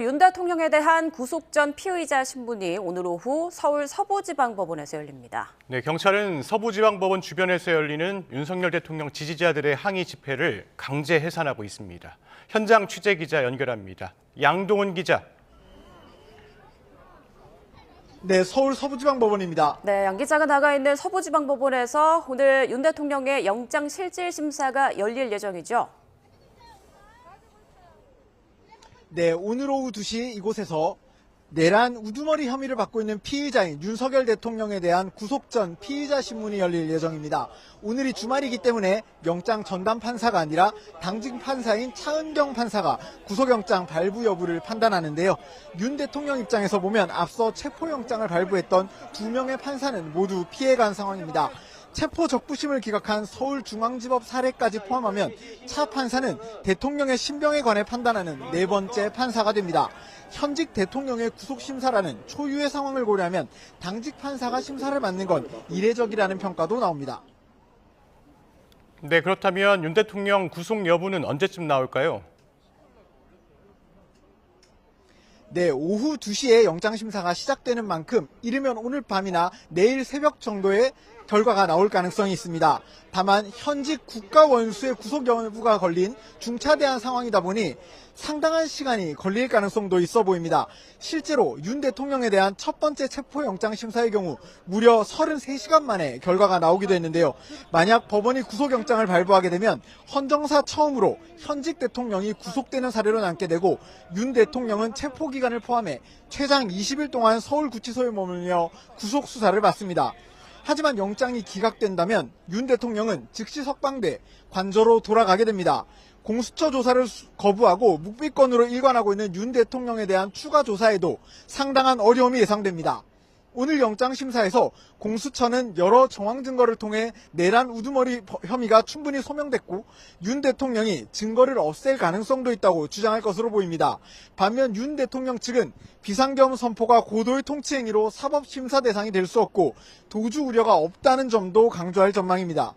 윤 대통령에 대한 구속 전 피의자 신문이 오늘 오후 서울 서부지방법원에서 열립니다. 네, 경찰은 서부지방법원 주변에서 열리는 윤석열 대통령 지지자들의 항의 집회를 강제 해산하고 있습니다. 현장 취재 기자 연결합니다. 양동훈 기자. 네, 서울 서부지방법원입니다. 네, 양 기자가 나가 있는 서부지방법원에서 오늘 윤 대통령의 영장실질심사가 열릴 예정이죠. 네, 오늘 오후 2시 이곳에서 내란 우두머리 혐의를 받고 있는 피의자인 윤석열 대통령에 대한 구속 전 피의자 신문이 열릴 예정입니다. 오늘이 주말이기 때문에 영장 전담 판사가 아니라 당직 판사인 차은경 판사가 구속영장 발부 여부를 판단하는데요. 윤 대통령 입장에서 보면 앞서 체포영장을 발부했던 2명의 판사는 모두 피해간 상황입니다. 체포 적부심을 기각한 서울중앙지법 사례까지 포함하면 차 판사는 대통령의 신병에 관해 판단하는 4번째 판사가 됩니다. 현직 대통령의 구속심사라는 초유의 상황을 고려하면 당직 판사가 심사를 맡는 건 이례적이라는 평가도 나옵니다. 네, 그렇다면 윤 대통령 구속 여부는 언제쯤 나올까요? 네, 오후 2시에 영장심사가 시작되는 만큼 이르면 오늘 밤이나 내일 새벽 정도에 결과가 나올 가능성이 있습니다. 다만 현직 국가원수의 구속 여부가 걸린 중차대한 상황이다 보니 상당한 시간이 걸릴 가능성도 있어 보입니다. 실제로 윤 대통령에 대한 첫 번째 체포영장 심사의 경우 무려 33시간 만에 결과가 나오기도 했는데요. 만약 법원이 구속영장을 발부하게 되면 헌정사 처음으로 현직 대통령이 구속되는 사례로 남게 되고 윤 대통령은 체포기간을 포함해 최장 20일 동안 서울구치소에 머물며 구속수사를 받습니다. 하지만 영장이 기각된다면 윤 대통령은 즉시 석방돼 관저로 돌아가게 됩니다. 공수처 조사를 거부하고 묵비권으로 일관하고 있는 윤 대통령에 대한 추가 조사에도 상당한 어려움이 예상됩니다. 오늘 영장심사에서 공수처는 여러 정황 증거를 통해 내란 우두머리 혐의가 충분히 소명됐고 윤 대통령이 증거를 없앨 가능성도 있다고 주장할 것으로 보입니다. 반면 윤 대통령 측은 비상계엄 선포가 고도의 통치행위로 사법심사 대상이 될 수 없고 도주 우려가 없다는 점도 강조할 전망입니다.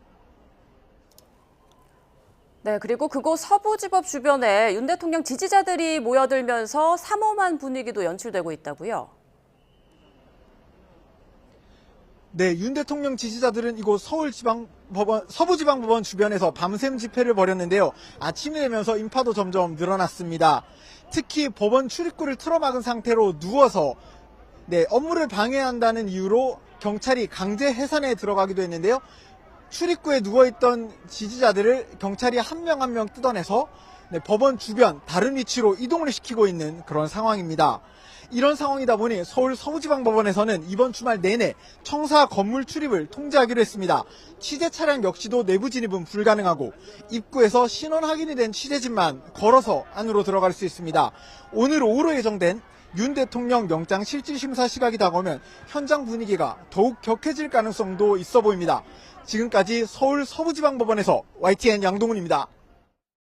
네, 그리고 그곳 서부지법 주변에 윤 대통령 지지자들이 모여들면서 삼엄한 분위기도 연출되고 있다고요? 네, 윤 대통령 지지자들은 이곳 서부지방법원 주변에서 밤샘 집회를 벌였는데요. 아침이 되면서 인파도 점점 늘어났습니다. 특히 법원 출입구를 틀어막은 상태로 누워서 업무를 방해한다는 이유로 경찰이 강제 해산에 들어가기도 했는데요. 출입구에 누워있던 지지자들을 경찰이 한 명 한 명 뜯어내서 법원 주변 다른 위치로 이동을 시키고 있는 그런 상황입니다. 이런 상황이다 보니 서울 서부지방법원에서는 이번 주말 내내 청사 건물 출입을 통제하기로 했습니다. 취재 차량 역시도 내부 진입은 불가능하고 입구에서 신원 확인이 된 취재진만 걸어서 안으로 들어갈 수 있습니다. 오늘 오후로 예정된 윤 대통령 영장 실질심사 시각이 다가오면 현장 분위기가 더욱 격해질 가능성도 있어 보입니다. 지금까지 서울 서부지방법원에서 YTN 양동훈입니다.